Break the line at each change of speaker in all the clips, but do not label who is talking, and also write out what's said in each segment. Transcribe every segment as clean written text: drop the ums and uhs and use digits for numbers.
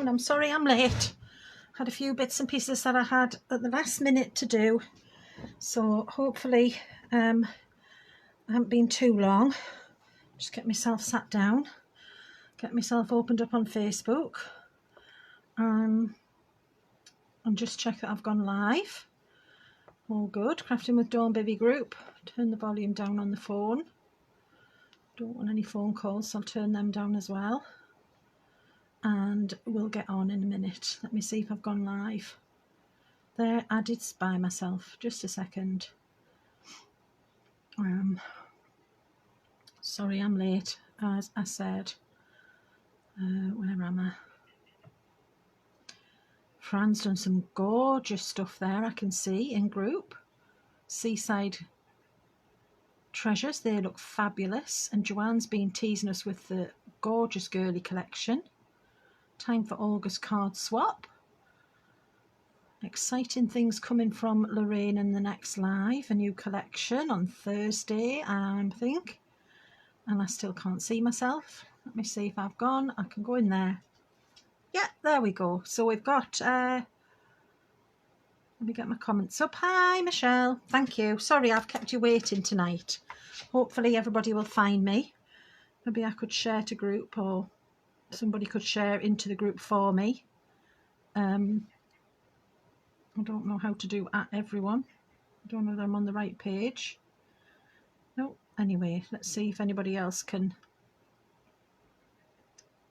afternoon. I'm sorry I'm late. Had a few bits and pieces that I had at the last minute to do, so hopefully I haven't been too long. Just get myself sat down, get myself opened up on Facebook, and just check that I've gone live. All good. Crafting with Dawn Bibby group. Turn the volume down on the phone. Don't want any phone calls, so I'll turn them down as well. And we'll get on in a minute. Let me see if I've gone live. There, I did spy myself. Just a second. Sorry I'm late, as I said. Where am I? Fran's done some gorgeous stuff there, I can see, in group. Seaside treasures, they look fabulous. And Joanne's been teasing us with the gorgeous girly collection. Time for August card swap. Exciting things coming from Lorraine in the next live. A new collection on Thursday, I think. And I still can't see myself. Let me see if I've gone. I can go in there. Yeah, there we go. So we've got, let me get my comments up. Hi, Michelle. Thank you. Sorry, I've kept you waiting tonight. Hopefully everybody will find me. Maybe I could share to group, or somebody could share into the group for me. I don't know how to do at everyone. I don't know if I'm on the right page. No, anyway, let's see if anybody else can.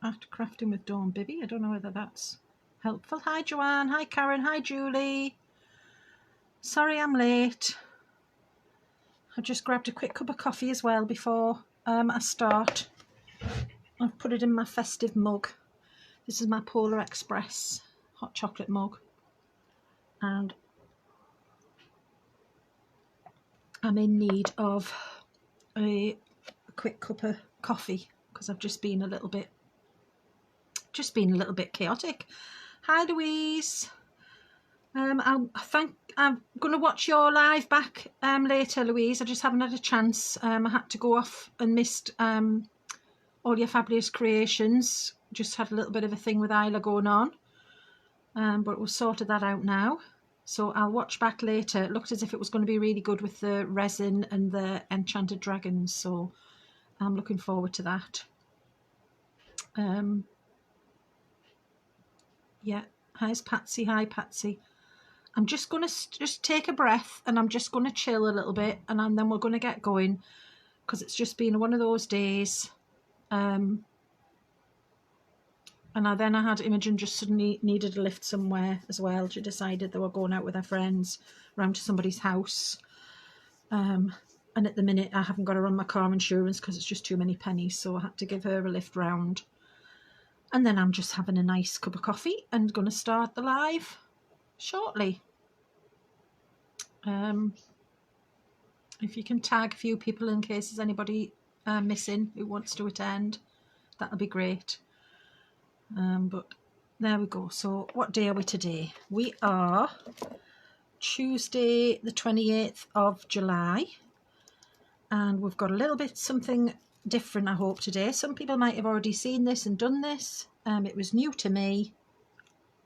At Crafting with Dawn Bibby. I don't know whether that's helpful. Hi Joanne, hi Karen, hi Julie. Sorry I'm late. I just grabbed a quick cup of coffee as well before I start. I've put it in my festive mug. This is my Polar Express hot chocolate mug. And I'm in need of a quick cup of coffee because I've just been a little bit chaotic. Hi Louise. I'm going to watch your live back later, Louise. I just haven't had a chance. I had to go off and missed all your fabulous creations. Just had a little bit of a thing with Isla going on, but we've sorted that out now. So I'll watch back later. It looked as if it was going to be really good with the resin and the enchanted dragons, so I'm looking forward to that. Yeah, hi Patsy. Hi Patsy. I'm just going to just take a breath, and I'm just going to chill a little bit, and then we're going to get going, because it's just been one of those days. And then I had Imogen just suddenly needed a lift somewhere as well. She decided they were going out with her friends round to somebody's house. And at the minute I haven't got her on my car insurance because it's just too many pennies, so I had to give her a lift round. And then I'm just having a nice cup of coffee and going to start the live shortly. If you can tag a few people in case there's anybody missing who wants to attend, that'll be great. But there we go. So what day are we today? We are Tuesday the 28th of July, and we've got a little bit something different, I hope, today. Some people might have already seen this and done this. It was new to me,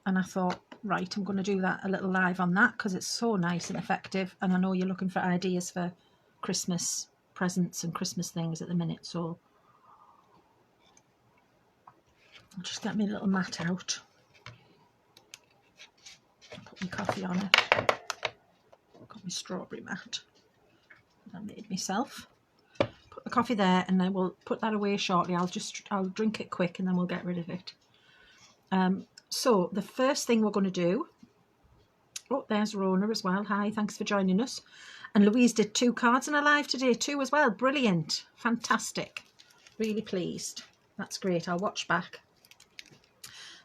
and I thought, right, I'm going to do that, a little live on that, because it's so nice and effective, and I know you're looking for ideas for Christmas presents and Christmas things at the minute, so I'll just get my little mat out, put my coffee on it. Got my strawberry mat that I made myself. Put the coffee there, and then we'll put that away shortly. I'll drink it quick, and then we'll get rid of it. So the first thing we're going to do, oh, there's Rona as well. Hi, thanks for joining us. And Louise did 2 cards in her live today too as well. Brilliant, fantastic, really pleased. That's great. I'll watch back.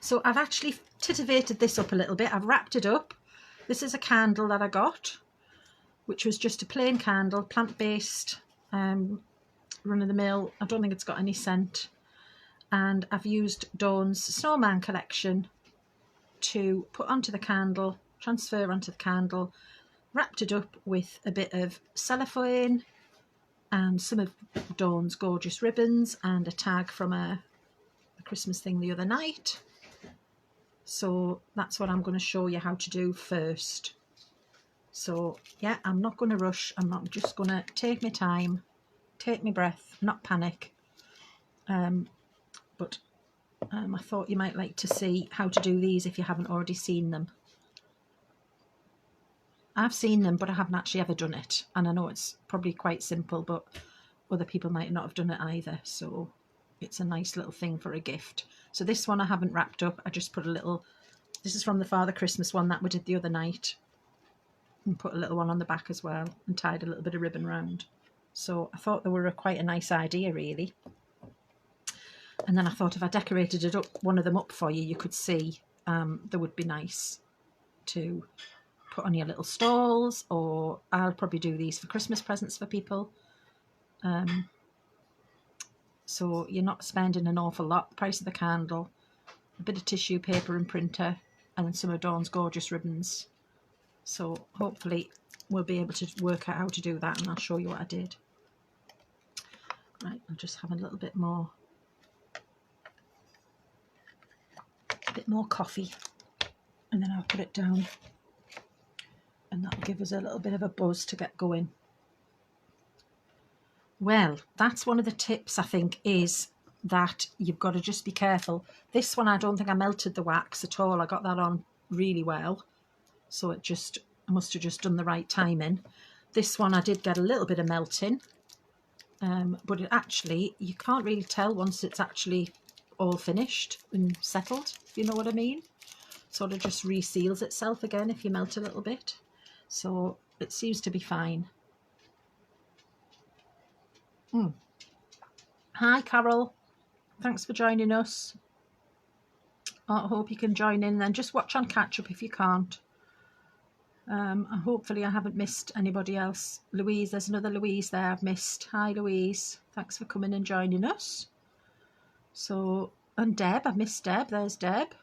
So I've actually titivated this up a little bit. I've wrapped it up. This is a candle that I got, which was just a plain candle, plant-based, run-of-the-mill. I don't think it's got any scent. And I've used Dawn's Snowman Collection to put onto the candle, transfer onto the candle, wrapped it up with a bit of cellophane and some of Dawn's gorgeous ribbons and a tag from a Christmas thing the other night. So that's what I'm going to show you how to do first. So yeah, I'm not going to rush. I'm just going to take my time, take my breath, not panic. But I thought you might like to see how to do these if you haven't already seen them. I've seen them, but I haven't actually ever done it. And I know it's probably quite simple, but other people might not have done it either. So it's a nice little thing for a gift. So this one I haven't wrapped up. I just put a little, this is from the Father Christmas one that we did the other night. And put a little one on the back as well and tied a little bit of ribbon round. So I thought they were quite a nice idea, really. And then I thought if I decorated it up, one of them up for you, you could see they would be nice to put on your little stalls, or I'll probably do these for Christmas presents for people. So you're not spending an awful lot. The price of the candle, a bit of tissue paper and printer, and then some of Dawn's gorgeous ribbons. So hopefully we'll be able to work out how to do that, and I'll show you what I did. Right, I'll just have a little bit more coffee, and then I'll put it down, and that'll give us a little bit of a buzz to get going. Well, that's one of the tips, I think, is that you've got to just be careful. This one, I don't think I melted the wax at all. I got that on really well. So it just, I must have just done the right timing. This one, I did get a little bit of melting. But it actually, you can't really tell once it's actually all finished and settled, if you know what I mean. Sort of just reseals itself again if you melt a little bit. So it seems to be fine. Hi Carol, thanks for joining us. I hope you can join in, then just watch on catch up if you can't. Hopefully I haven't missed anybody else. Louise, there's another Louise there I've missed. Hi Louise, thanks for coming and joining us. So, and Deb, I've missed Deb. There's Deb.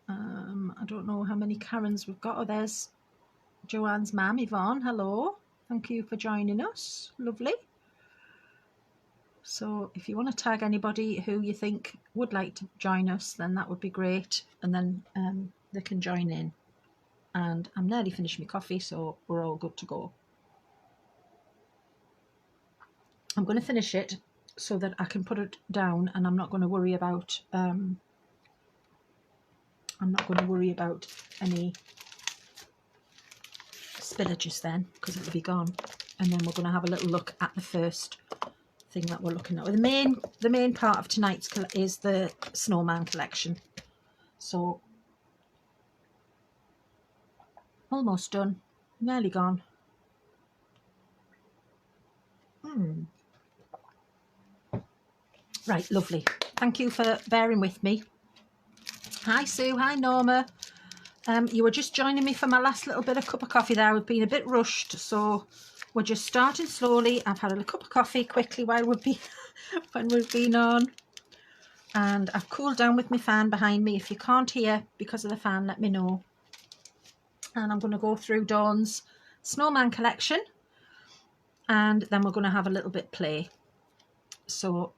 I don't know how many Karens we've got. Oh, there's Joanne's mum, Yvonne. Hello, thank you for joining us. Lovely. So if you want to tag anybody who you think would like to join us, then that would be great, and then they can join in. And I'm nearly finished my coffee, so we're all good to go. I'm going to finish it so that I can put it down, and I'm not going to worry about any spillages then, because it'll be gone. And then we're going to have a little look at the first thing that we're looking at. The main part of tonight's is the Snowman Collection. So almost done, nearly gone. Right, lovely. Thank you for bearing with me. Hi Sue, hi Norma. You were just joining me for my last little bit of cup of coffee there. We've been a bit rushed, so we're just starting slowly. I've had a cup of coffee quickly while when we've been on, and I've cooled down with my fan behind me. If you can't hear because of the fan, let me know. And I'm going to go through Dawn's Snowman Collection, and then we're going to have a little bit play. So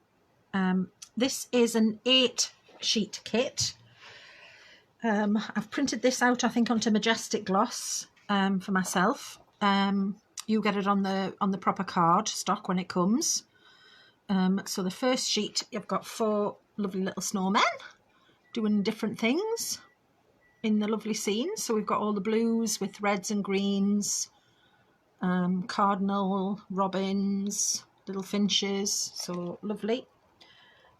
this is an 8-sheet kit. I've printed this out, I think, onto Majestic Gloss for myself. You get it on the proper card stock when it comes. So the first sheet, you've got 4 lovely little snowmen doing different things in the lovely scenes. So we've got all the blues with reds and greens, cardinal, robins, little finches, so lovely.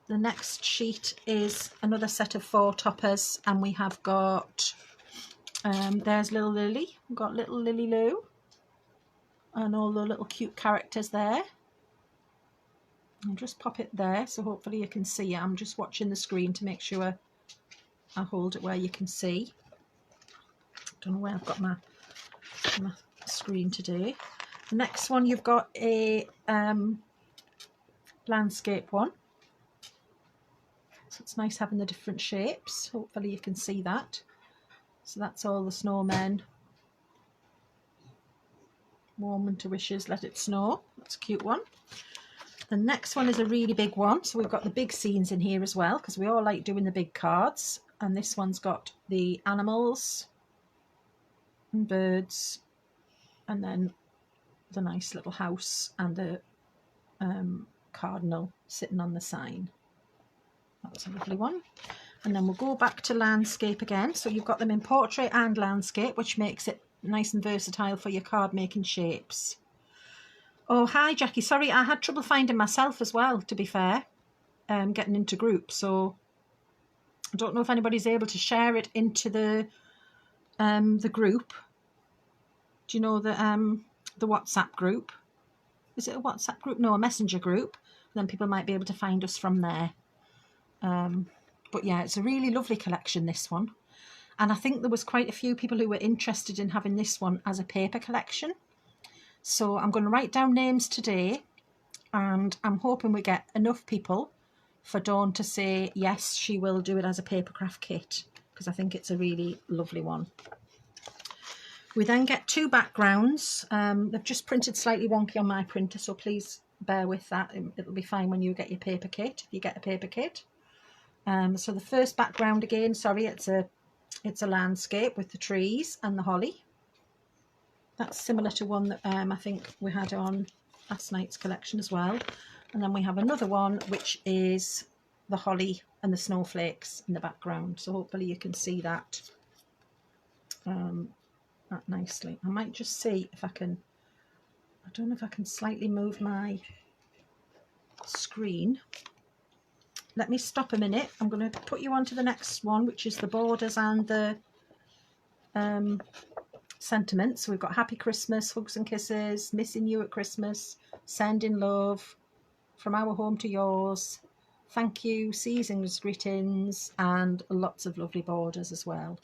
The next sheet is another set of 4 toppers, and we have got, there's little Lily, we've got little Lily Lou, and all the little cute characters there. I'll just pop it there, so hopefully you can see it. I'm just watching the screen to make sure I hold it where you can see. Don't know where I've got my screen today. The next one, you've got a landscape one. So it's nice having the different shapes. Hopefully you can see that. So that's all the snowmen. Warm winter wishes, let it snow. That's a cute one. The next one is a really big one. So we've got the big scenes in here as well, because we all like doing the big cards. And this one's got the animals and birds, and then the nice little house and the cardinal sitting on the sign. That's a lovely one. And then we'll go back to landscape again. So you've got them in portrait and landscape, which makes it nice and versatile for your card making shapes. Oh, hi Jackie. Sorry, I had trouble finding myself as well, to be fair, getting into groups. So I don't know if anybody's able to share it into the group. Do you know the WhatsApp group? Is it a WhatsApp group? No, a messenger group. Then people might be able to find us from there. But yeah, it's a really lovely collection, this one. And I think there was quite a few people who were interested in having this one as a paper collection. So I'm going to write down names today, and I'm hoping we get enough people for Dawn to say yes, she will do it as a papercraft kit, because I think it's a really lovely one. We then get two backgrounds. They've just printed slightly wonky on my printer, so please bear with that. It'll be fine when you get your paper kit, if you get a paper kit. So the first background again, sorry, it's a landscape with the trees and the holly. That's similar to one that I think we had on last night's collection as well. And then we have another one which is the holly and the snowflakes in the background. So hopefully you can see that nicely. I might just see if I can, I don't know if I can slightly move my screen. Let me stop a minute. I'm going to put you on to the next one, which is the borders and the sentiments. So we've got Happy Christmas, Hugs and Kisses, Missing You at Christmas, Sending Love, From Our Home to Yours, Thank You, Season's Greetings, and lots of lovely borders as well.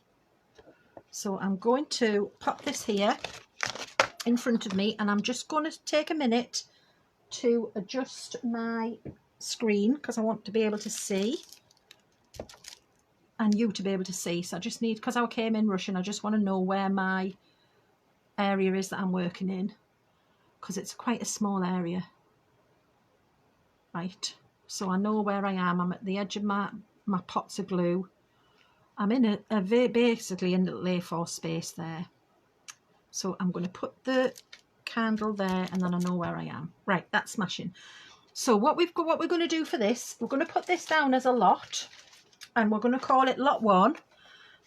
So I'm going to pop this here in front of me, and I'm just going to take a minute to adjust my screen because I want to be able to see and you to be able to see. So I just need, because I came in rushing, I just want to know where my area is that I'm working in, because it's quite a small area. Right, so I know where I am. I'm at the edge of my pots of glue. I'm in basically in a little A4 space there. So I'm going to put the candle there, and then I know where I am. Right, that's smashing. So what we're going to do for this, we're going to put this down as a lot, and we're going to call it Lot 1,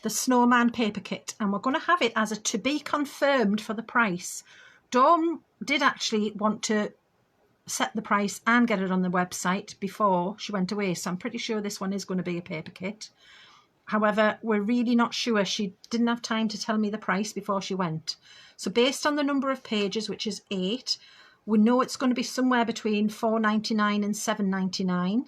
the Snowman Paper Kit, and we're going to have it as a to be confirmed for the price. Dawn did actually want to set the price and get it on the website before she went away, so I'm pretty sure this one is going to be a paper kit. However, we're really not sure. She didn't have time to tell me the price before she went. So based on the number of pages, which is 8, we know it's going to be somewhere between $4.99 and $7.99.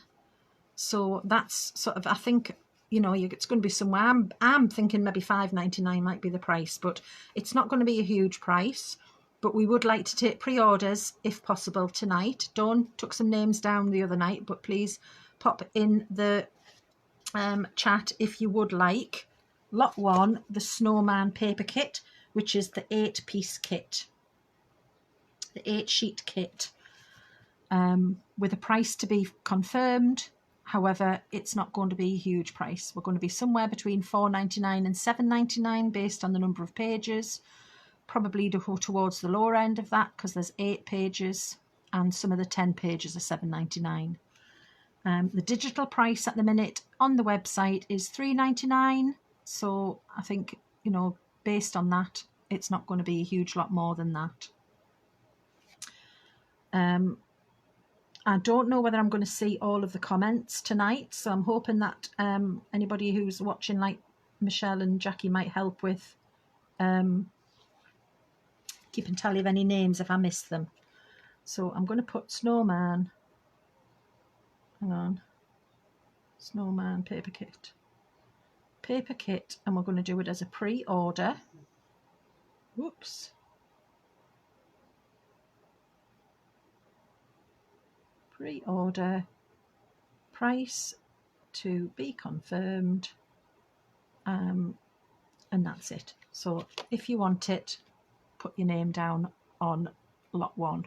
So that's sort of, I think, you know, it's going to be somewhere. I'm thinking maybe $5.99 might be the price, but it's not going to be a huge price. But we would like to take pre-orders if possible tonight. Dawn took some names down the other night, but please pop in the chat if you would like. Lot 1, the Snowman Paper Kit, which is the 8-piece kit, the 8-sheet kit, with a price to be confirmed. However, it's not going to be a huge price. We're going to be somewhere between $4.99 and $7.99 based on the number of pages. Probably to go towards the lower end of that because there's 8 pages and some of the 10 pages are $7.99. The digital price at the minute on the website is $3.99. So I think, you know, based on that, it's not going to be a huge lot more than that. I don't know whether I'm going to see all of the comments tonight, so I'm hoping that anybody who's watching, like Michelle and Jackie, might help with keeping tally of any names if I miss them. So I'm going to put Snowman, hang on, Snowman Paper Kit, and we're going to do it as a pre-order. Whoops. Pre-order, price to be confirmed, and that's it. So if you want it, put your name down on Lot 1.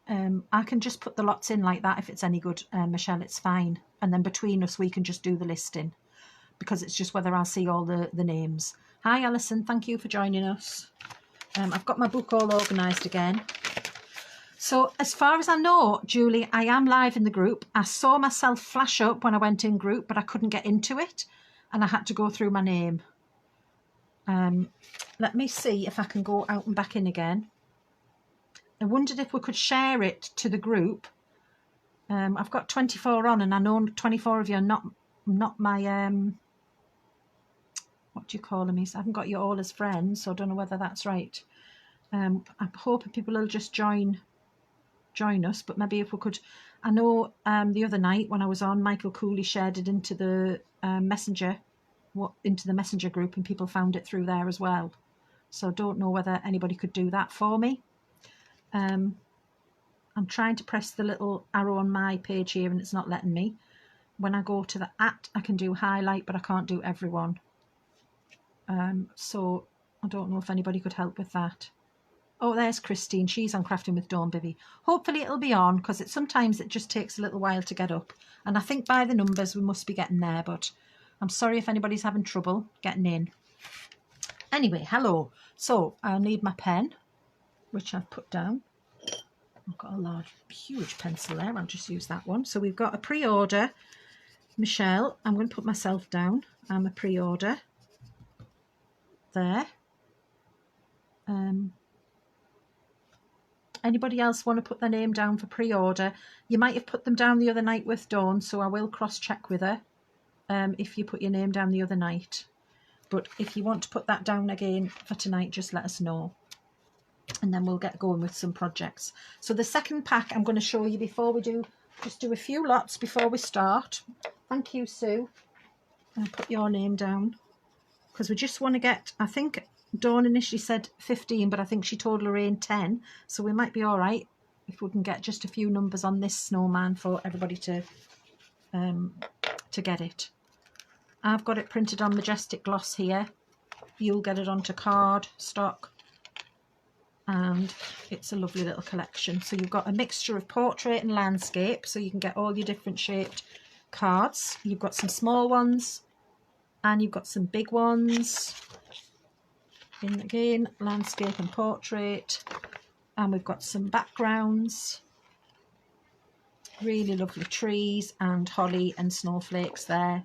I can just put the lots in like that if it's any good, Michelle, it's fine. And then between us we can just do the listing, because it's just whether I'll see all the names. Hi Alison, thank you for joining us. I've got my book all organised again. So as far as I know, Julie, I am live in the group. I saw myself flash up when I went in group, but I couldn't get into it and I had to go through my name. Let me see if I can go out and back in again. I wondered if we could share it to the group. I've got 24 on and I know 24 of you are not my, what do you call them? I haven't got you all as friends, so I don't know whether that's right. I'm hoping people will just join us, but maybe if we could. I know the other night when I was on, Michael Cooley shared it into the messenger group and people found it through there as well. So I don't know whether anybody could do that for me. I'm trying to press the little arrow on my page here and it's not letting me. When I go to the @ I can do highlight, but I can't do everyone. So I don't know if anybody could help with that. Oh, there's Christine. She's on Crafting with Dawn Bibby. Hopefully it'll be on, because sometimes it just takes a little while to get up. And I think by the numbers we must be getting there, but I'm sorry if anybody's having trouble getting in. Anyway, hello. So I need my pen, which I've put down. I've got a huge pencil there. I'll just use that one. So we've got a pre-order. Michelle, I'm going to put myself down. I'm a pre-order. There. Anybody else want to put their name down for pre-order? You might have put them down the other night with Dawn, so I will cross-check with her if you put your name down the other night. But if you want to put that down again for tonight, just let us know. And then we'll get going with some projects. So the second pack I'm going to show you before we do, just do a few lots before we start. Thank you, Sue. I'll put your name down because we just want to get, I think Dawn initially said 15, but I think she told Lorraine 10. So we might be all right if we can get just a few numbers on this snowman for everybody to get it. I've got it printed on Majestic Gloss here. You'll get it onto card stock. And it's a lovely little collection. So you've got a mixture of portrait and landscape, so you can get all your different shaped cards. You've got some small ones and you've got some big ones. In again, landscape and portrait. And we've got some backgrounds. Really lovely trees and holly and snowflakes there.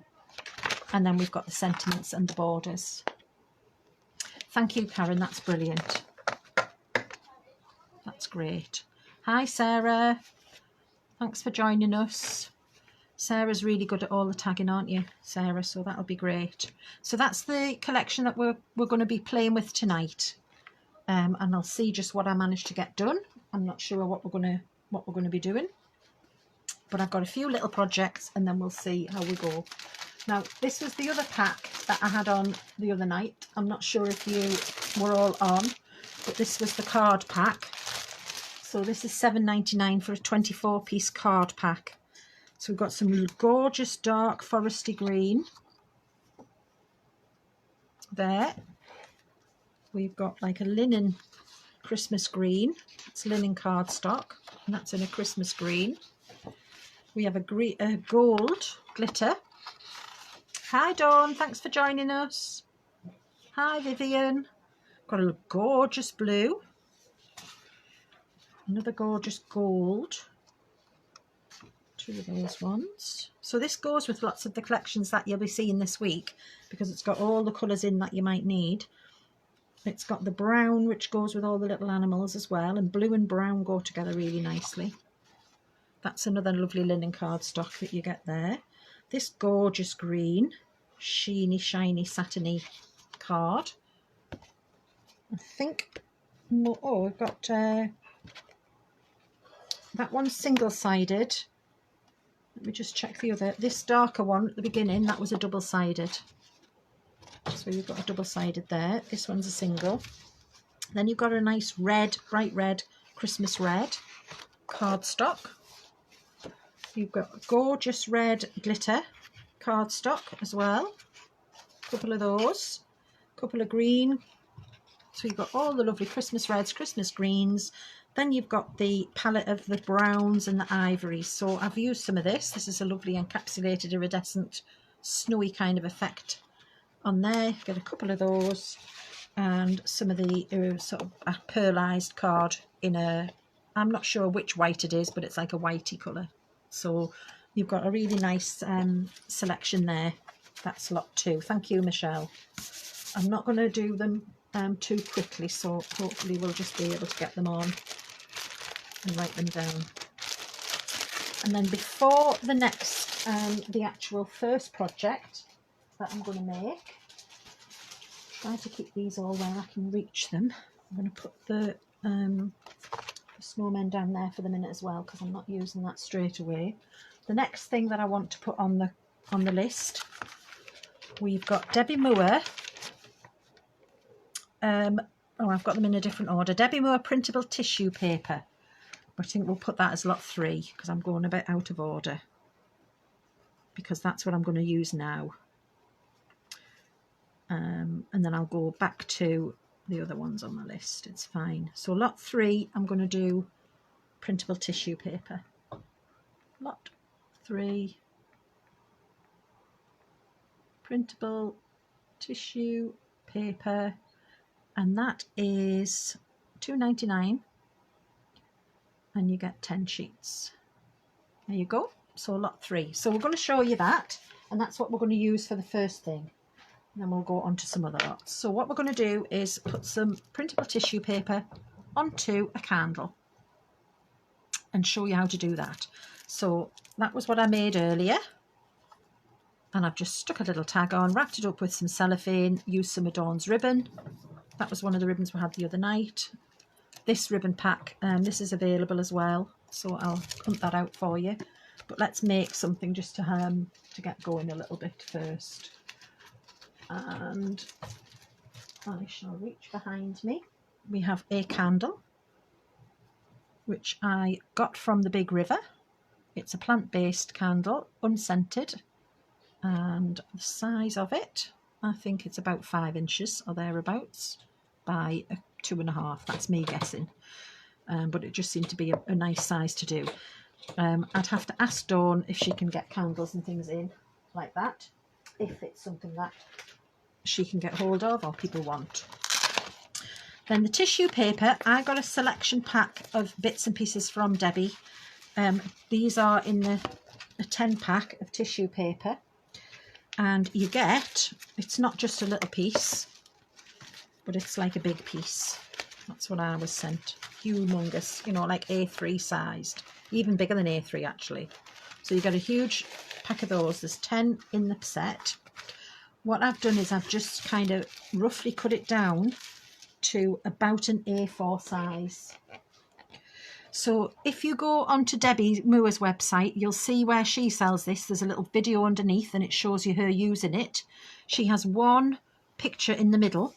And then we've got the sentiments and the borders. Thank you, Karen, that's brilliant. That's great. Hi, Sarah. Thanks for joining us. Sarah's really good at all the tagging, aren't you, Sarah? So that'll be great. So that's the collection that we're going to be playing with tonight. And I'll see just what I managed to get done. I'm not sure what we're going to be doing. But I've got a few little projects and then we'll see how we go. Now, this was the other pack that I had on the other night. I'm not sure if you were all on, but this was the card pack. So this is $7.99 for a 24-piece card pack. So we've got some gorgeous dark foresty green there. We've got like a linen Christmas green. It's linen cardstock, and that's in a Christmas green. We have a gold glitter. Hi Dawn, thanks for joining us. Hi Vivian. Got a gorgeous blue. Another gorgeous gold. Two of those ones. So this goes with lots of the collections that you'll be seeing this week because it's got all the colours in that you might need. It's got the brown, which goes with all the little animals as well, and blue and brown go together really nicely. That's another lovely linen cardstock that you get there. This gorgeous green, sheeny, shiny, satiny card. I think, oh, we've got that one's single-sided. Let me just check the other. This darker one at the beginning, that was a double-sided. So you've got a double-sided there. This one's a single. Then you've got a nice red, bright red, Christmas red cardstock. You've got gorgeous red glitter cardstock as well. A couple of those. A couple of green. So you've got all the lovely Christmas reds, Christmas greens. Then you've got the palette of the browns and the ivories. So I've used some of this. This is a lovely encapsulated iridescent snowy kind of effect on there. Get a couple of those and some of the sort of a pearlized card in a, I'm not sure which white it is, but it's like a whitey colour. So you've got a really nice selection there. That's lot 2. Thank you, Michelle. I'm not going to do them too quickly, so hopefully we'll just be able to get them on and write them down. And then before the next, the actual first project that I'm going to make, try to keep these all where I can reach them. I'm going to put the snowmen down there for the minute as well, because I'm not using that straight away. The next thing that I want to put on the list, we've got Debbie Moore. Oh, I've got them in a different order. Debbie Moore printable tissue paper. I think we'll put that as lot 3 because I'm going a bit out of order, because that's what I'm going to use now. And then I'll go back to the other ones on the list. It's fine. So lot 3, I'm going to do printable tissue paper. Lot 3, printable tissue paper, and that is £2.99, and you get 10 sheets. There you go. So lot 3. So we're going to show you that, and that's what we're going to use for the first thing. And then we'll go on to some other lots. So what we're going to do is put some printable tissue paper onto a candle and show you how to do that. So that was what I made earlier, and I've just stuck a little tag on, wrapped it up with some cellophane, used some of Dawn's ribbon. That was one of the ribbons we had the other night. This ribbon pack, this is available as well, so I'll hunt that out for you. But let's make something just to get going a little bit first. And I shall reach behind me. We have a candle, which I got from the Big River. It's a plant-based candle, unscented, and the size of it, I think it's about 5 inches or thereabouts by 2.5. That's me guessing, but it just seemed to be a nice size to do. I'd have to ask Dawn if she can get candles and things in like that, if it's something that she can get hold of or people want. Then the tissue paper, I got a selection pack of bits and pieces from Debbie. These are in a 10 pack of tissue paper, and you get, it's not just a little piece, but it's like a big piece. That's what I was sent. Humongous, you know, like A3 sized, even bigger than A3 actually. So you get a huge pack of those. There's 10 in the set. What I've done is I've just kind of roughly cut it down to about an A4 size. So if you go onto Debbie Moore's website, you'll see where she sells this. There's a little video underneath and it shows you her using it. She has one picture in the middle,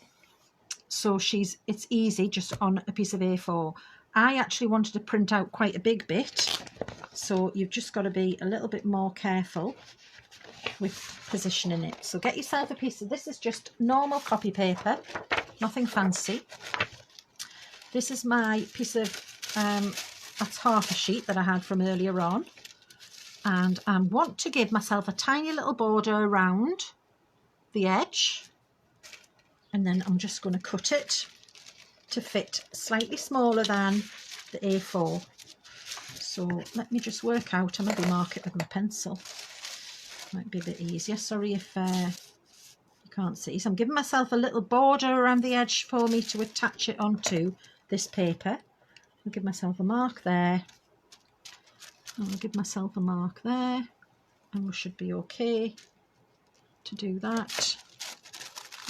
so it's easy just on a piece of A4. I actually wanted to print out quite a big bit, so you've just got to be a little bit more careful with positioning it. So get yourself a piece of, this is just normal copy paper, nothing fancy. This is my piece of, that's half a sheet that I had from earlier on, and I want to give myself a tiny little border around the edge, and then I'm just going to cut it to fit slightly smaller than the A4. So let me just work out, I maybe mark it with my pencil, might be a bit easier. Sorry if you can't see. So I'm giving myself a little border around the edge for me to attach it onto this paper. I'll give myself a mark there, I'll give myself a mark there, and we should be okay to do that.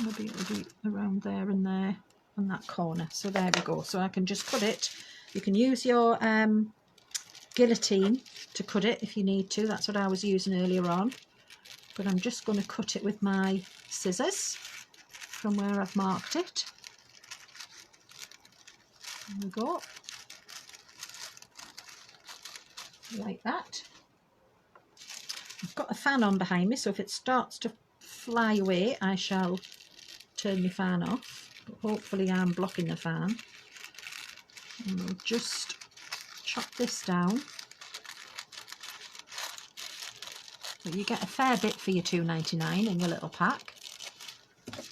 Maybe it'll be around there and there on that corner. So there we go. So I can just cut it. You can use your guillotine to cut it if you need to. That's what I was using earlier on. But I'm just going to cut it with my scissors from where I've marked it. There we go. Like that. I've got a fan on behind me, so if it starts to fly away, I shall turn my fan off. But hopefully I'm blocking the fan. And we'll just chop this down. So you get a fair bit for your $2.99 in your little pack.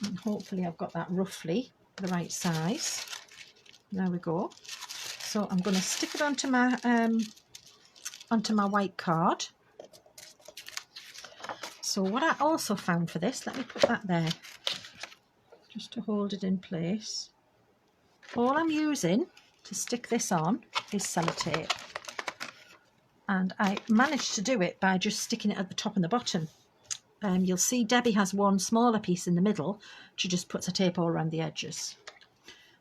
And hopefully I've got that roughly the right size. There we go. So I'm going to stick it onto my white card. So what I also found for this, let me put that there just to hold it in place. All I'm using to stick this on is sellotape, and I managed to do it by just sticking it at the top and the bottom. You'll see Debbie has one smaller piece in the middle. She just puts a tape all around the edges,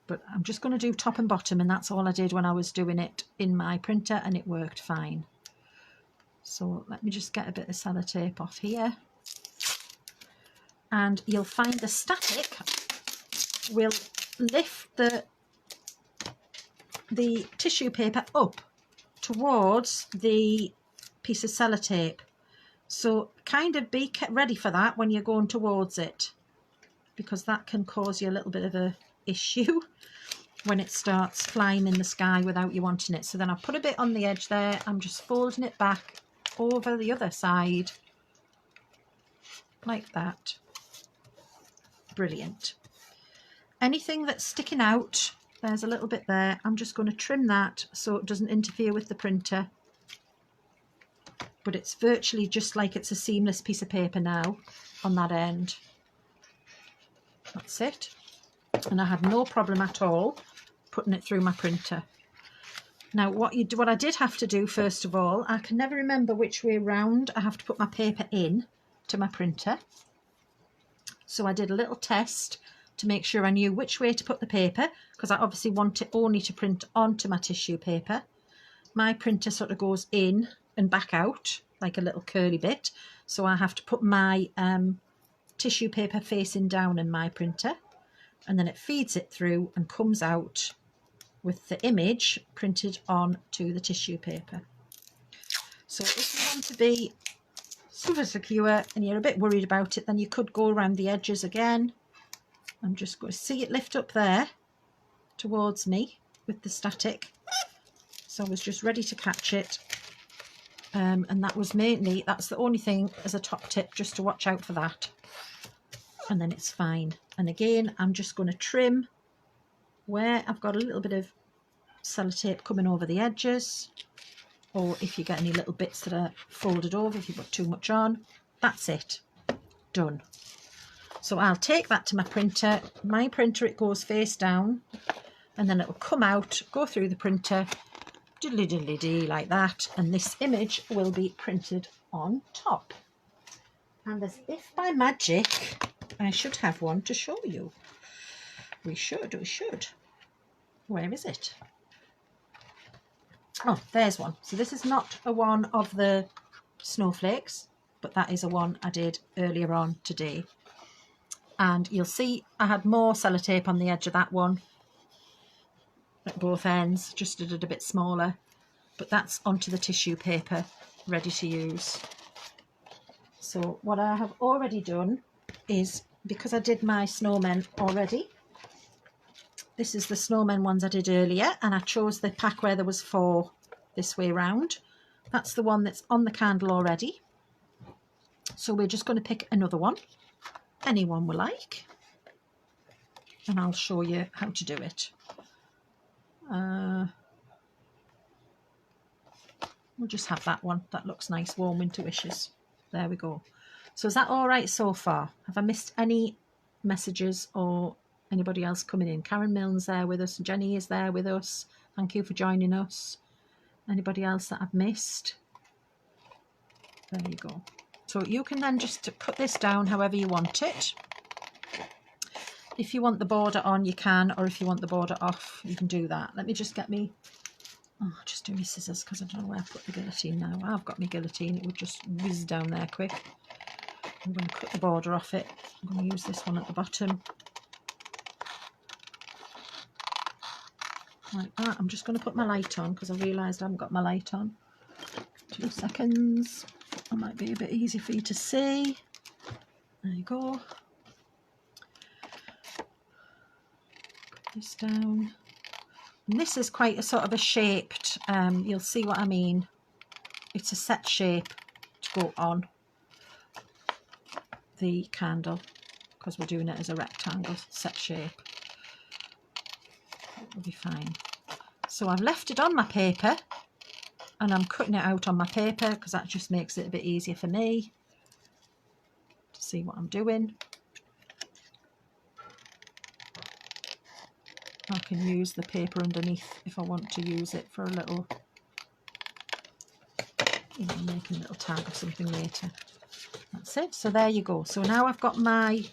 but I'm just going to do top and bottom, and that's all I did when I was doing it in my printer, and it worked fine. So let me just get a bit of sellotape off here, and you'll find the static will lift the tissue paper up towards the piece of sellotape. So kind of be ready for that when you're going towards it, because that can cause you a little bit of a issue when it starts flying in the sky without you wanting it. So then I'll put a bit on the edge there. I'm just folding it back over the other side like that. Brilliant. Anything that's sticking out, there's a little bit there, I'm just going to trim that so it doesn't interfere with the printer. But it's virtually just like it's a seamless piece of paper now on that end. That's it. And I had no problem at all putting it through my printer. Now what I did have to do first of all, I can never remember which way round I have to put my paper in to my printer. So I did a little test to make sure I knew which way to put the paper, because I obviously want it only to print onto my tissue paper. My printer sort of goes in and back out like a little curly bit, so I have to put my tissue paper facing down in my printer, and then it feeds it through and comes out with the image printed on to the tissue paper. So if you want to be super secure and you're a bit worried about it, then you could go around the edges again. I'm just going to see it lift up there towards me with the static, so I was just ready to catch it. And that's the only thing as a top tip, just to watch out for that, and then it's fine. And again, I'm just going to trim where I've got a little bit of sellotape coming over the edges, or if you get any little bits that are folded over, if you put too much on. That's it, done. So I'll take that to my printer. My printer, it goes face down, and then it will come out, go through the printer, diddly diddly dee, like that, and this image will be printed on top. And as if by magic, I should have one to show you. We should. Where is it? Oh, there's one. So this is not a one of the snowflakes, but that is a one I did earlier on today. And you'll see I had more sellotape on the edge of that one at both ends, just did it a bit smaller, but that's onto the tissue paper, ready to use. So what I have already done is, because I did my snowmen already, this is the snowmen ones I did earlier, and I chose the pack where there was 4 this way round. That's the one that's on the candle already. So we're just going to pick another one, any one we like, and I'll show you how to do it. We'll just have that one. That looks nice, warm winter wishes. There we go. So is that all right so far? Have I missed any messages or anybody else coming in? Karen Milne's there with us. Jenny is there with us. Thank you for joining us. Anybody else that I've missed? There you go. So you can then just cut this down however you want it. If you want the border on, you can, or if you want the border off, you can do that. Let me just get me, just do my scissors, because I don't know where I put the guillotine now. I've got my guillotine, it would just whiz down there quick. I'm going to cut the border off it. I'm going to use this one at the bottom. Like that. I'm just going to put my light on, because I realised I haven't got my light on. 2 seconds. That might be a bit easy for you to see. There you go. Put this down. And this is quite a sort of a shaped, you'll see what I mean. It's a set shape to go on the candle because we're doing it as a rectangle set shape. It'll be fine. So I've left it on my paper and I'm cutting it out on my paper because that just makes it a bit easier for me to see what I'm doing. I can use the paper underneath if I want to use it for a little, you know, making a little tag or something later. That's it. So there you go. So now I've got my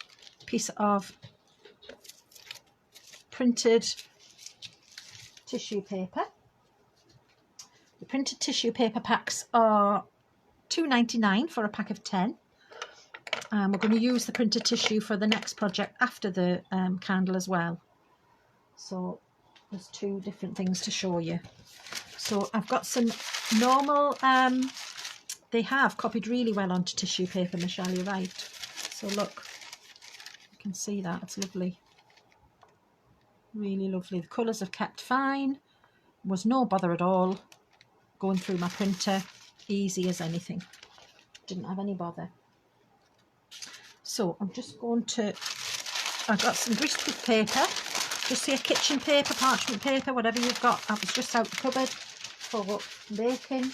piece of printed tissue paper. The printed tissue paper packs are £2.99 for a pack of 10. We're going to use the printed tissue for the next project after the candle as well. So there's two different things to show you. So I've got some normal, they have copied really well onto tissue paper, Michelle, you're right. So look, you can see that, it's lovely. Really lovely. The colours have kept fine. Was no bother at all going through my printer. Easy as anything. Didn't have any bother. So I'm just going to, I've got some greaseproof paper. Just say kitchen paper, parchment paper, whatever you've got. That was just out the cupboard for baking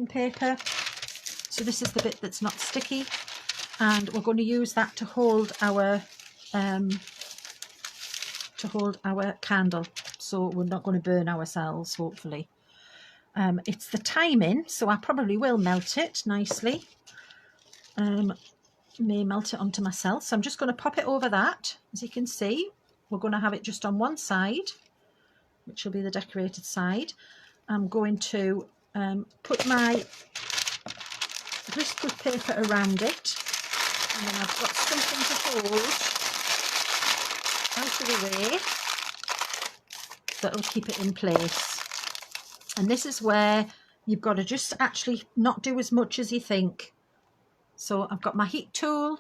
paper. So this is the bit that's not sticky, and we're going to use that to hold our candle, so we're not going to burn ourselves, hopefully. It's the timing, so I probably will melt it nicely. May melt it onto myself, so I'm just going to pop it over that. As you can see, we're going to have it just on one side, which will be the decorated side. I'm going to put my greaseproof paper around it, and then I've got something to hold out of the way that'll keep it in place. And this is where you've got to just actually not do as much as you think. So I've got my heat tool,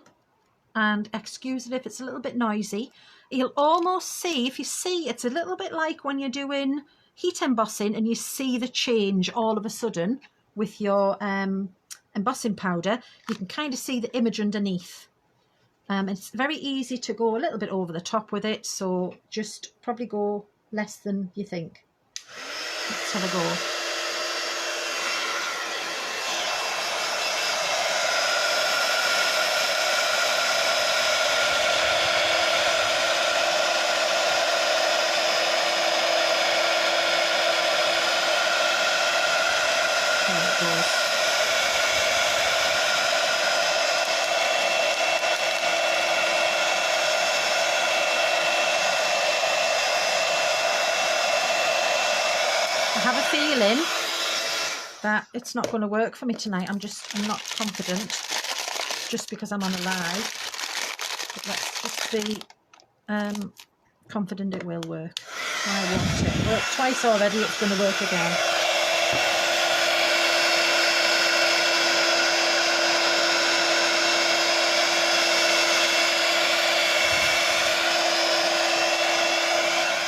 and excuse it if it's a little bit noisy. You'll almost see, if you see, it's a little bit like when you're doing heat embossing and you see the change all of a sudden with your embossing powder. You can kind of see the image underneath. It's very easy to go a little bit over the top with it, so just probably go less than you think. Let's have a go. I have a feeling that it's not going to work for me tonight. I'm not confident just because I'm on a live. But let's just be confident it will work. I want it. It worked twice already, it's going to work again.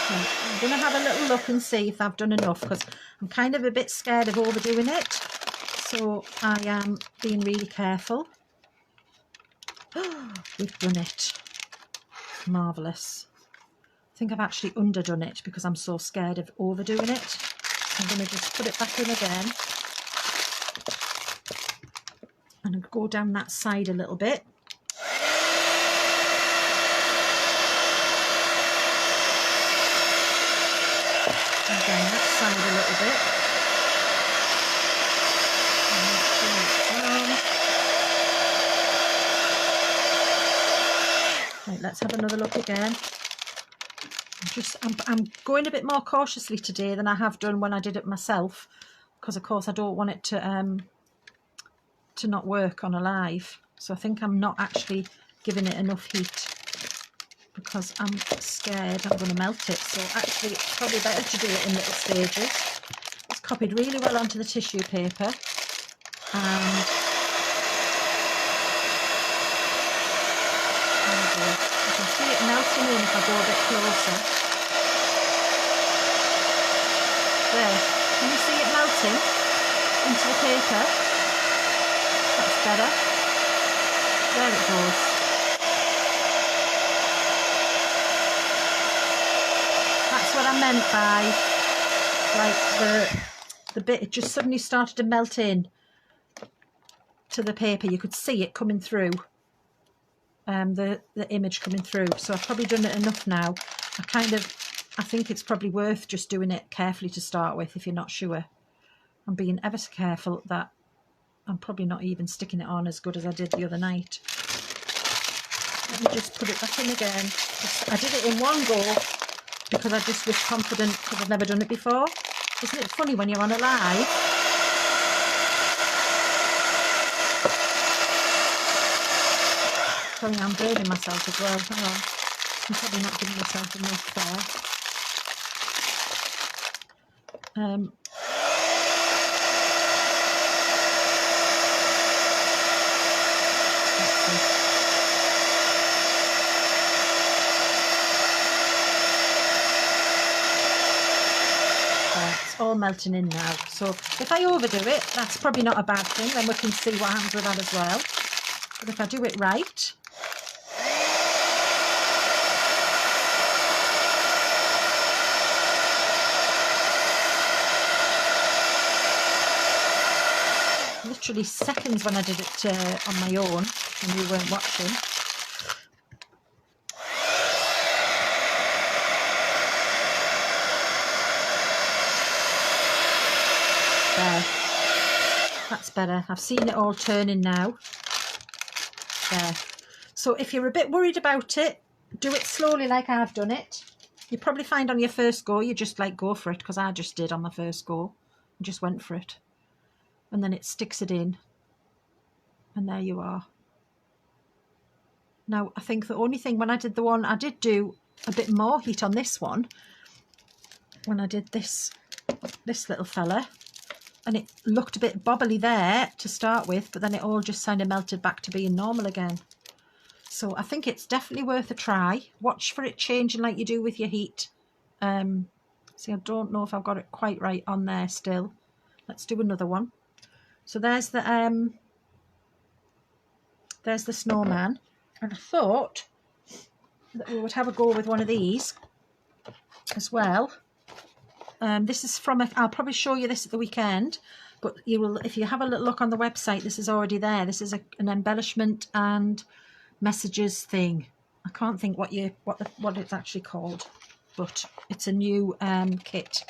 I'm going to have a little look and see if I've done enough, because I'm kind of a bit scared of overdoing it, so I am being really careful. We've done it. Marvellous. I think I've actually underdone it because I'm so scared of overdoing it. So I'm going to just put it back in again and go down that side a little bit. And down that side a little bit. Right, let's have another look again. I'm going a bit more cautiously today than I have done when I did it myself, because of course I don't want it to not work on a live. So I think I'm not actually giving it enough heat because I'm scared I'm going to melt it. So actually it's probably better to do it in little stages. It's copied really well onto the tissue paper, and there we go. You can see it melting in if I go a bit closer. melting into the paper. That's better. There it goes. That's what I meant by like the bit, it just suddenly started to melt in to the paper. You could see it coming through, the image coming through. So I've probably done it enough now. I think it's probably worth just doing it carefully to start with if you're not sure. I'm being ever so careful that I'm probably not even sticking it on as good as I did the other night. Let me just put it back in again. I did it in one go because I just was confident because I've never done it before. Isn't it funny when you're on a live? Sorry, I'm burning myself as well. Hang on. I'm probably not giving myself enough there. It's all melting in now. So if I overdo it, that's probably not a bad thing. Then we can see what happens with that as well. But if I do it right, literally seconds when I did it on my own when you weren't watching. There, that's better. I've seen it all turning now. There. So if you're a bit worried about it, do it slowly like I've done it. You probably find on your first go, you just like go for it, because I just did on my first go. I just went for it. And then it sticks it in. And there you are. Now, I think the only thing, when I did the one, I did do a bit more heat on this one. When I did this little fella. And it looked a bit bobbly there to start with, but then it all just kind of melted back to being normal again. So I think it's definitely worth a try. Watch for it changing like you do with your heat. See, I don't know if I've got it quite right on there still. Let's do another one. So there's the snowman. And I thought that we would have a go with one of these as well. This is from I'll probably show you this at the weekend, but you will, if you have a little look on the website, this is already there. This is an embellishment and messages thing. I can't think what it's actually called, but it's a new kit.